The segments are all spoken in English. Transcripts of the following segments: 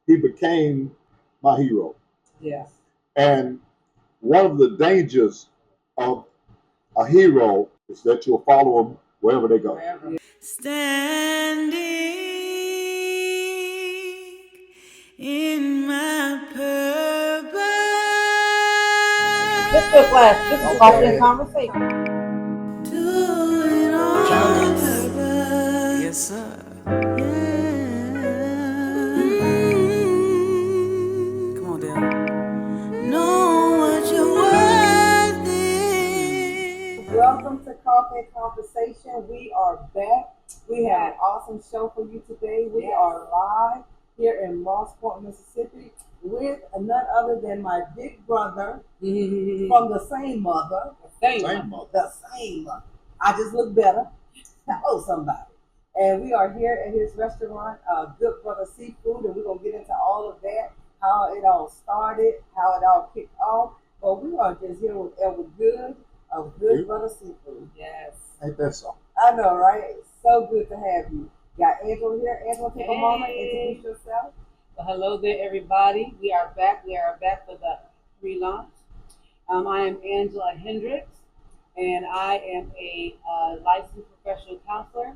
he became my hero. Yes. And one of the dangers of a hero is that you'll follow them wherever they go. Wherever. Standing in my purpose. Let's go, class. This is Coffee and Conversation. Doing all on purpose. Yes, sir. Come on, Dan. Know what your worth is. Welcome to Coffee and Conversation. We are back. We have an awesome show for you today. We are live here in Moss Point, Mississippi, with none other than my big brother from the same mother. Same mother. The same mother. I just look better. Oh, somebody. And we are here at his restaurant, Good Brother Seafood, and we're going to get into all of that, how it all started, how it all kicked off. But we are just here with Edward Good of Good Brother Seafood. Yes. Ain't that so? I know, right? It's so good to have you. Got Angela here. Angela, take a moment, introduce yourself. Well, hello there, everybody. We are back. We are back for the relaunch. I am Angela Hendrick, and I am a licensed professional counselor,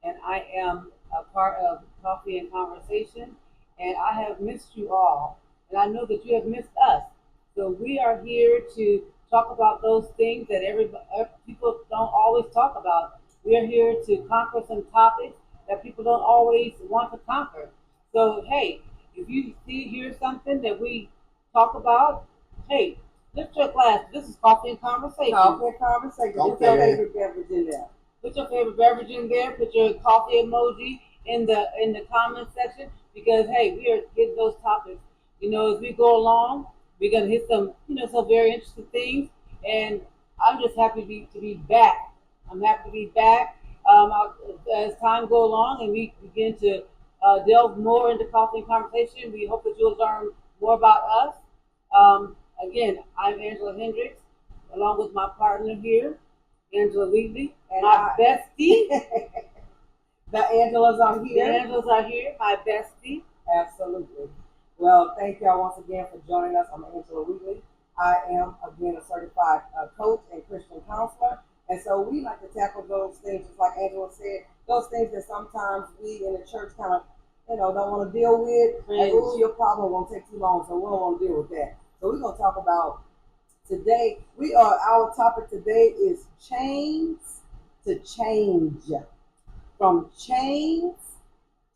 and I am a part of Coffee and Conversation. And I have missed you all, and I know that you have missed us. So we are here to talk about those things that people don't always talk about. We are here to conquer some topics that people don't always want to conquer. So hey, if you hear something that we talk about, hey, lift your glass. This is Coffee and Conversation. Coffee and Conversation. Put your favorite beverage in there. Put your favorite beverage in there. Put your coffee emoji in the comment section, because hey, we are getting those topics. You know, as we go along, we're gonna hit some very interesting things, and I'm just happy to be back. I'm happy to be back. As time go along and we begin to delve more into Coffee and Conversation, we hope that you'll learn more about us. Again, I'm Angela Hendricks, along with my partner here, Angela Wheatley, and my bestie. The Angelas are here. The Angelas are here, my bestie. Absolutely. Well, thank y'all once again for joining us. I'm Angela Wheatley. I am, again, a certified coach and Christian counselor. And so we like to tackle those things, just like Angela said, those things that sometimes we in the church kind of, don't want to deal with. Like, oh, your problem won't take too long, so we don't want to deal with that. So we're going to talk about today. Our topic today is chains to change. From chains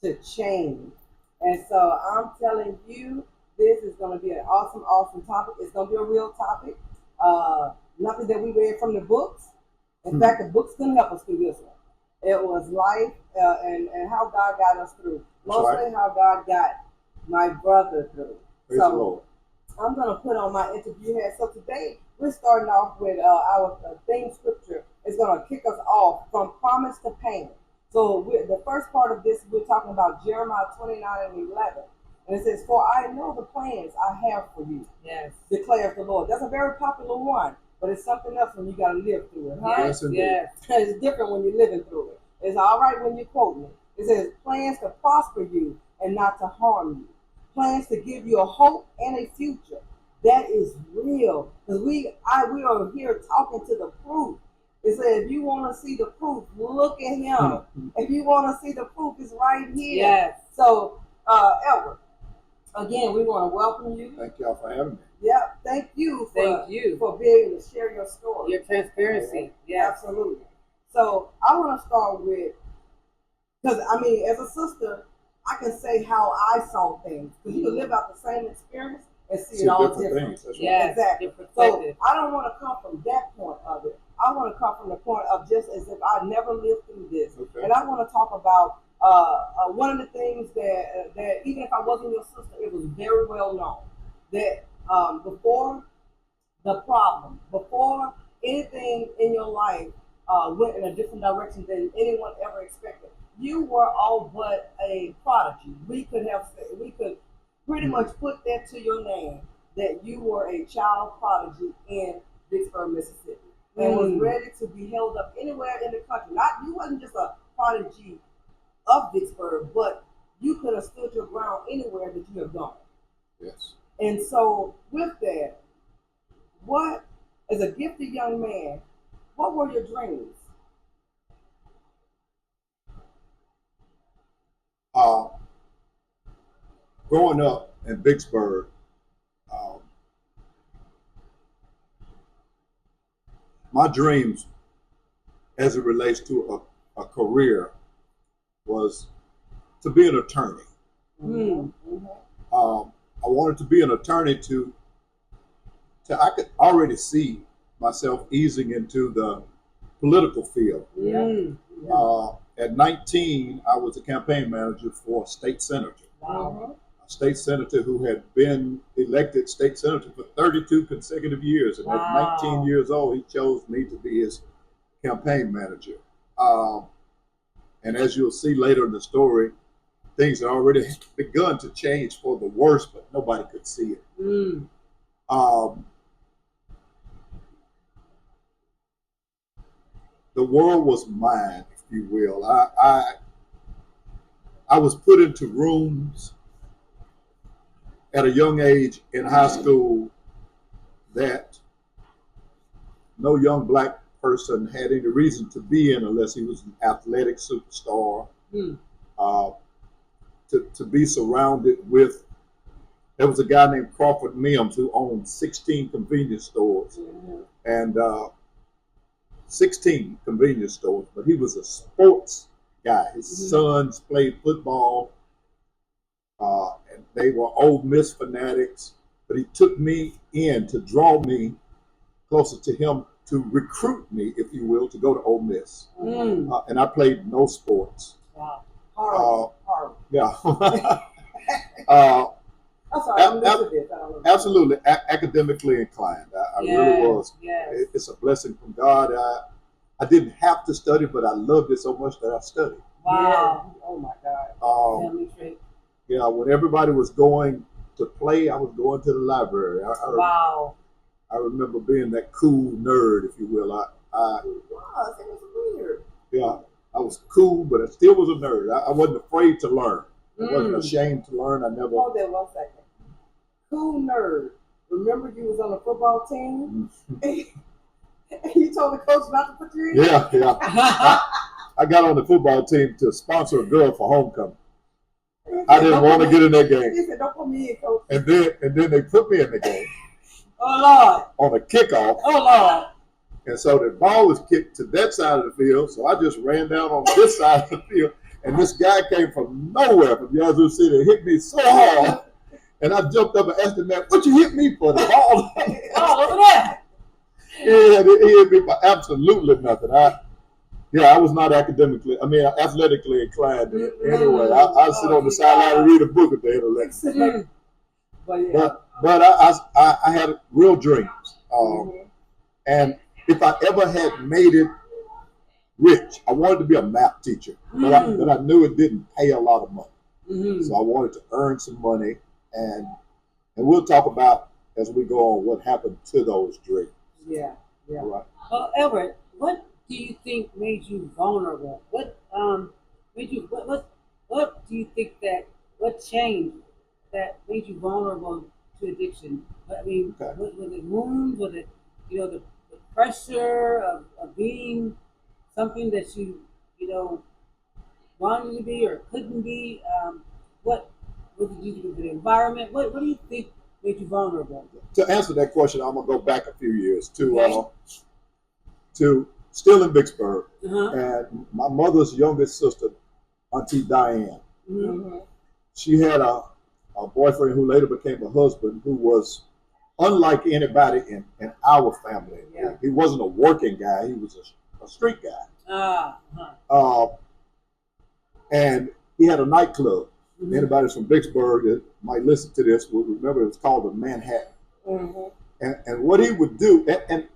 to change. And so I'm telling you, this is going to be an awesome, awesome topic. It's going to be a real topic. Nothing that we read from the books. In fact, the book's going to help us through this one. It was life and how God got us through. Mostly how God got my brother through. Praise the Lord. I'm going to put on my interview hat. So today, we're starting off with our theme scripture. It's going to kick us off from promise to payment. So the first part of this, we're talking about Jeremiah 29:11. And it says, "For I know the plans I have for you," yes, declares the Lord. That's a very popular one, but it's something else when you got to live through it. Huh? Yes, indeed. Yes. It's different when you're living through it. It's all right when you're quoting it. It says, "Plans to prosper you and not to harm you. Plans to give you a hope and a future." That is real. Because we are here talking to the proof. It said, if you want to see the proof, look at him. If you want to see the proof, it's right here. Yes. So, Edward, again, we want to welcome you. Thank y'all for having me. Yeah, thank you for being able to share your story. Your transparency. Yeah, absolutely. So, I want to start with, because, as a sister, I can say how I saw things. Because you can live out the same experience and see it all different. Yes, exactly. So I don't want to come from that point of it. I want to come from the point of just as if I never lived through this. Okay. And I want to talk about one of the things that even if I wasn't your sister, it was very well known that before the problem, before anything in your life went in a different direction than anyone ever expected, you were all but a prodigy. We could pretty much put that to your name, that you were a child prodigy in Vicksburg, Mississippi, and was ready to be held up anywhere in the country. You wasn't just a prodigy of Vicksburg, but you could have stood your ground anywhere that you have gone. Yes. And so with that, what, as a gifted young man, what were your dreams? Growing up in Vicksburg, my dreams as it relates to a career was to be an attorney. Mm-hmm. I wanted to be an attorney to I could already see myself easing into the political field. At 19, I was a campaign manager for a state senator. Wow. A state senator who had been elected state senator for 32 consecutive years. And at 19 years old, he chose me to be his campaign manager. And as you'll see later in the story, things had already begun to change for the worse, but nobody could see it. The world was mine, if you will. I was put into rooms at a young age in high school that no young black person had any reason to be in unless he was an athletic superstar. To be surrounded with, there was a guy named Crawford Mims who owned 16 convenience stores. And 16 convenience stores, but he was a sports guy. His sons played football, and they were Ole Miss fanatics, but he took me in to draw me closer to him, to recruit me, if you will, to go to Ole Miss. And I played no sports. Wow. Horrible. Yeah. I'm sorry, I'm listening to this. Absolutely, academically inclined. I really was. Yes. It's a blessing from God. I didn't have to study, but I loved it so much that I studied. Wow. Yeah. Oh my God. Family trait. Yeah, when everybody was going to play, I was going to the library. Wow. I remember being that cool nerd, if you will. It was weird. Yeah, I was cool, but I still was a nerd. I wasn't afraid to learn. I wasn't ashamed to learn. I never. Hold there 1 second. Cool nerd. Remember you was on the football team? And you told the coach not to put you in? Yeah. I got on the football team to sponsor a girl for homecoming. I didn't want to get in that game. He said, "Don't put me in, coach." And then they put me in the game. Oh Lord. On a kickoff. Oh Lord. And so the ball was kicked to that side of the field. So I just ran down on this side of the field. And this guy came from nowhere, from Yazoo City, and hit me so hard. And I jumped up and asked him, "Man, what you hit me for?" The ball. Oh, look at that. Yeah, he hit me for absolutely nothing. I was not athletically inclined anyway. I sit on the sideline and read a book at the end of the lesson. But I had real dreams. And if I ever had made it rich, I wanted to be a math teacher, but I knew it didn't pay a lot of money. So I wanted to earn some money, and we'll talk about as we go on what happened to those dreams. Yeah. Right. Well, Everett, what do you think made you vulnerable? What made you? What do you think what changed that made you vulnerable to addiction? I mean, was it wounds? Was it the pressure of being something that you wanted to be or couldn't be? What was it due to the environment? What do you think made you vulnerable? To answer that question, I'm gonna go back a few years to still in Vicksburg, and my mother's youngest sister, Auntie Diane. She had a boyfriend who later became a husband, who was unlike anybody in our family. Yeah. He wasn't a working guy; he was a street guy. And he had a nightclub. Anybody from Vicksburg that might listen to this will remember it was called the Manhattan. And what he would do, and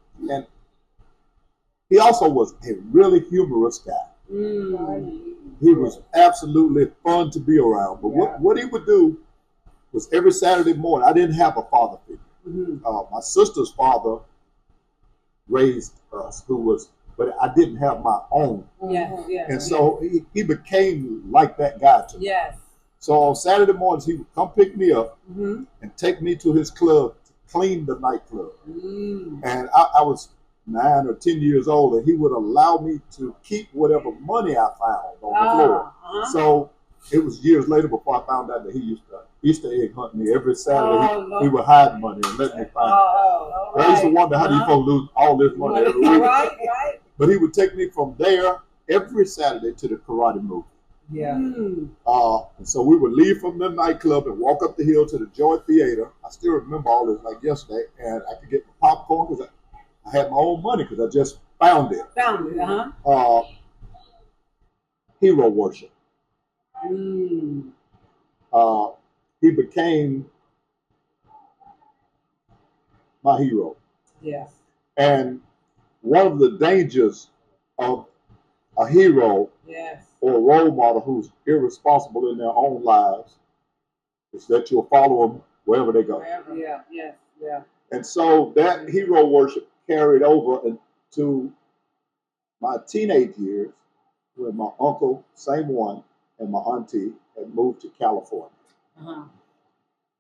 he also was a really humorous guy. He was absolutely fun to be around. But what he would do was every Saturday morning, I didn't have a father figure. My sister's father raised us, but I didn't have my own. Yeah. And so he became like that guy to me. Yes. So on Saturday mornings, he would come pick me up Mm-hmm. and take me to his club to clean the nightclub. Mm. And I was 9 or 10 years old, and he would allow me to keep whatever money I found on the floor. So it was years later before I found out that he used to Easter egg hunt me every Saturday. He would hide money and let me find it. I used to wonder how these folks lose all this money every week. Right. But he would take me from there every Saturday to the karate movie. Yeah. Mm. And so we would leave from the nightclub and walk up the hill to the Joy Theater. I still remember all this like yesterday. And I could get my popcorn because I had my own money because I just found it. Hero worship. Mm. He became my hero. Yes. And one of the dangers of a hero Yes. or a role model who's irresponsible in their own lives is that you'll follow them wherever they go. Wherever. Yeah. Yes. Yeah. And so that hero worship carried over into my teenage years when my uncle, same one, and my auntie had moved to California. Uh-huh.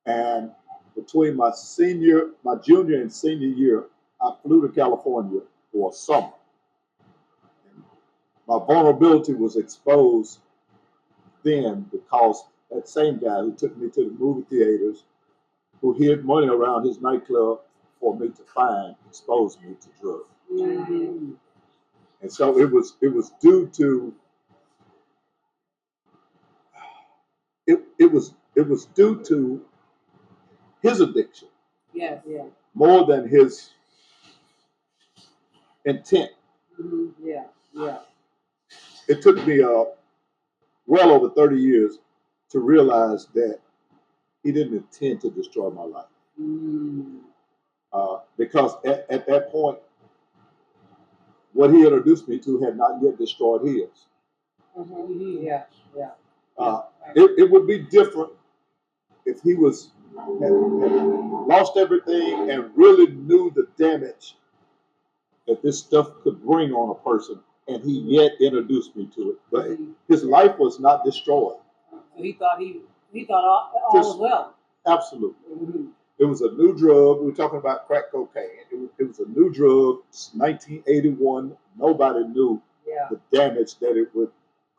And between my junior and senior year, I flew to California for a summer. My vulnerability was exposed then because that same guy who took me to the movie theaters, who hid money around his nightclub for me to find, exposed me to drugs. Mm-hmm. And so it was due to it was due to his addiction Yes. Yeah. more than his intent. Mm-hmm. Yeah. Yeah. It took me well over 30 years to realize that he didn't intend to destroy my life. Mm. Because at that point, what he introduced me to had not yet destroyed his. Mm-hmm. Yeah. Yeah. It would be different if he had lost everything and really knew the damage that this stuff could bring on a person, and he yet introduced me to it. But his life was not destroyed. So he thought all was well. Absolutely. Mm-hmm. It was a new drug. We were talking about crack cocaine. It was a new drug. 1981. Nobody knew the damage that it would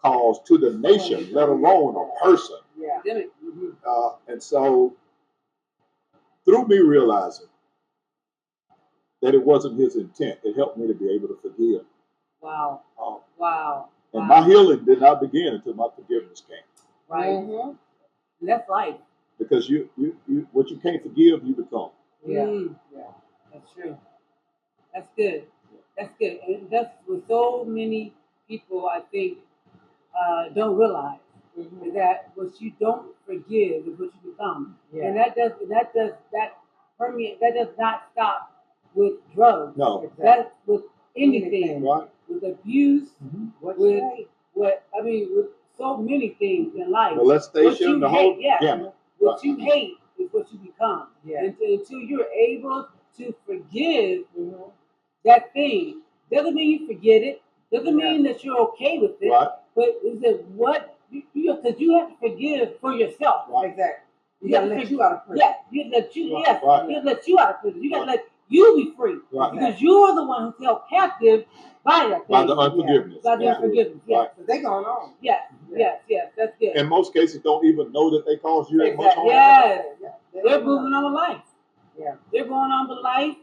cause to the nation, let alone a person. Yeah. Mm-hmm. And so, through me realizing that it wasn't his intent, it helped me to be able to forgive. Wow. Wow. And my healing did not begin until my forgiveness came. Right. Mm-hmm. That's life. Because you what you can't forgive, you become. Yeah. Mm. Yeah. That's true. That's good. That's good. And that's what so many people, I think, don't realize that what you don't forgive is what you become. Yeah. And that does not stop with drugs. No. Exactly. That's with anything. Right. With abuse, What with you hate. with so many things in life. Molestation, the whole gamut. What you hate is what you become. Yeah. Until you're able to forgive that thing, doesn't mean you forget it. Doesn't mean that you're okay with it. Right. But is it what because you have to forgive for yourself. Right. Exactly. You gotta let you out of prison. Yeah, you let you. Right. Yes, Right. you let you out of prison. You gotta let you be free Right. because you're the one who's held captive by that thing. By the unforgiveness. By the unforgiveness. Yes. Right. But they going on. Yes. Yes. Yes. That's good. In most cases, don't even know that they caused you that much harm. Yes. Yeah. They're moving on with life. Yeah. They're going on with life,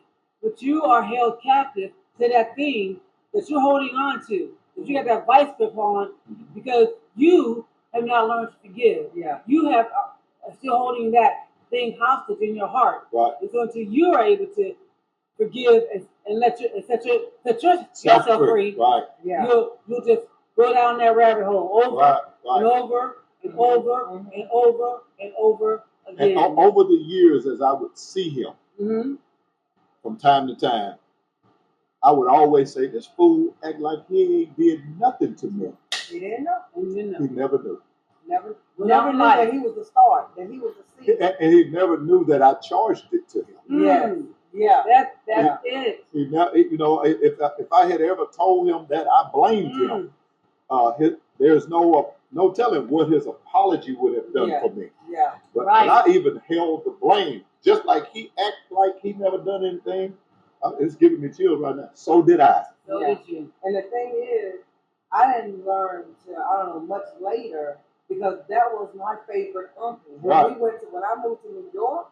but you are held captive to that thing that you're holding on to, that you got that vice grip on, because you have not learned to forgive. Yeah. You have are still holding that thing hostage in your heart. Right. And so until you are able to forgive and set yourself free, Right. Yeah. you'll just go down that rabbit hole over Right. and Right. over and over and over and over again. And over the years, as I would see him from time to time, I would always say, "This fool act like he ain't did nothing to me." He didn't know. He never knew. Never Without knew life. that he was the start, that he was the seed. And he never knew that I charged it to him. Yes. Yeah. That's it. He never, if I had ever told him that I blamed him, there's no no telling what his apology would have done Yeah. for me. Yeah. But Right. and I even held the blame, just like he act like he never done anything. It's giving me chills right now. So did I. So Yeah. did you. And the thing is, I didn't learn till I don't know much later because that was my favorite uncle. When Right. when I moved to New York,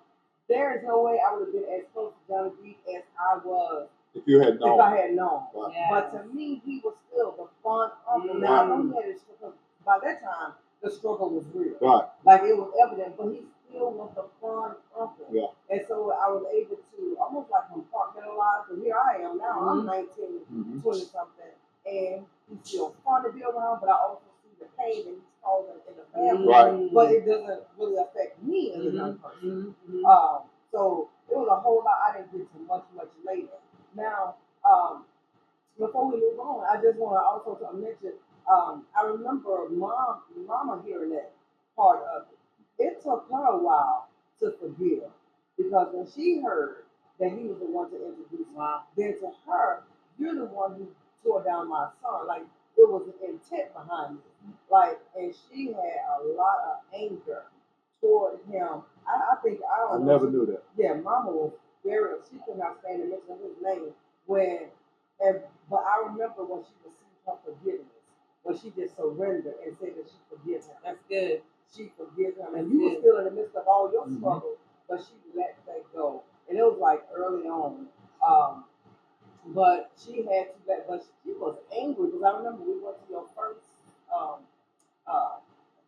there is no way I would have been as close to Johnny B as I was If you had known. if I had known. Right. Yeah. But to me, he was still the fun uncle. Now I know he had his struggle. By that time, the struggle was real. Right. Like it was evident, but he still was the fun uncle. Yeah. And so I was able to almost like compartmentalize. And here I am now. I'm 19, 20 something, and he's still fun to be around. But I also see the pain that he's causing in the family. Right. But it doesn't really affect me as a young person. Mm-hmm. So it was a whole lot I didn't get to much later. Now, before we move on, I just want to also mention, I remember Mama hearing that part of it. It took her a while to forgive because when she heard that he was the one to introduce me, then to her, you're the one who tore down my son. Like it was an intent behind it. Like, and she had a lot of anger toward him. I think I I don't know. never knew that. Yeah, Mama was very. She could not stand to mention his name but I remember when she received her forgiveness, when she just surrendered and said that she forgives him. That's good. She forgives him, and That's you were good. still in the midst of all your struggles, but she let that go, and it was like early on. But she had to let. But she was angry because I remember we went to your first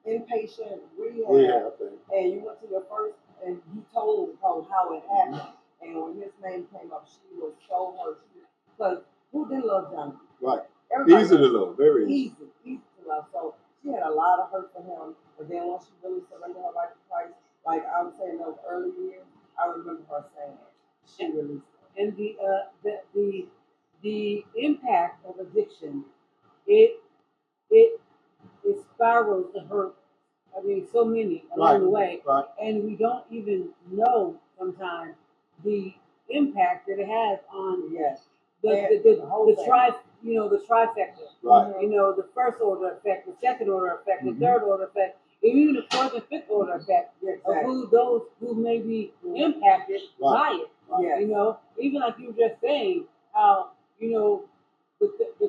inpatient rehab, and you went to your first, and you told her how it happened. And when his name came up, she was so hurt. Because who didn't love Johnny? Right. Everybody Easy to love, very easy. Easy to love. So she had a lot of hurt for him. But then once she really surrendered her life to Christ, like I was saying those early years, I remember her saying she released it. And the impact of addiction, it spirals to hurt. I mean, so many along the way, Right. and we don't even know sometimes the impact that it has on the trifecta. Right. You know, the first order effect, the second order effect, the third order effect, and even the fourth and fifth order effect of those who may be impacted by it. Yeah. You know, even like you were just saying, how the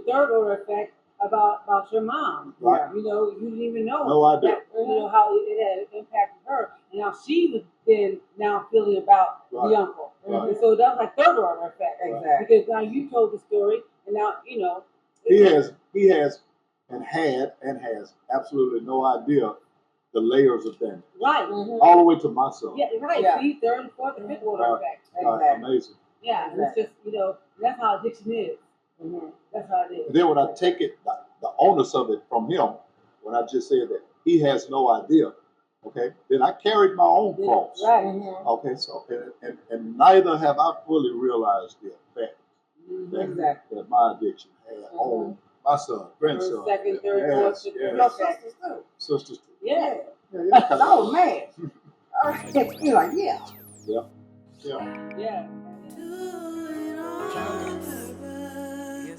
third order effect about your mom. Right. You know, you didn't even know No idea. how it had impacted her, and how she was then now feeling about the uncle. Right. And so that was like third order effect. Exactly. Because now you told the story, and now he has and has absolutely no idea the layers of damage. Right. All the way to my son. Yeah, right. Yeah. See, third and fourth and fifth order effect. Amazing. Yeah, it's just that's how addiction is. That's how it is. And then when I take it, the onus of it from him, when I just said that he has no idea, okay, then I carried my own cross. Right. Okay, so and neither have I fully realized the effect that my addiction had on my son, grandson. First, second, third, fourth, fifth, Your sisters too. Sisters too. Yeah. Oh man. You're like, yeah. Yeah.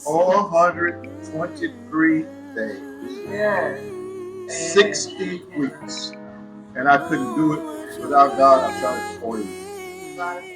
423 days. Yeah. 60 weeks. And I couldn't do it without God. I'm trying to 40 years.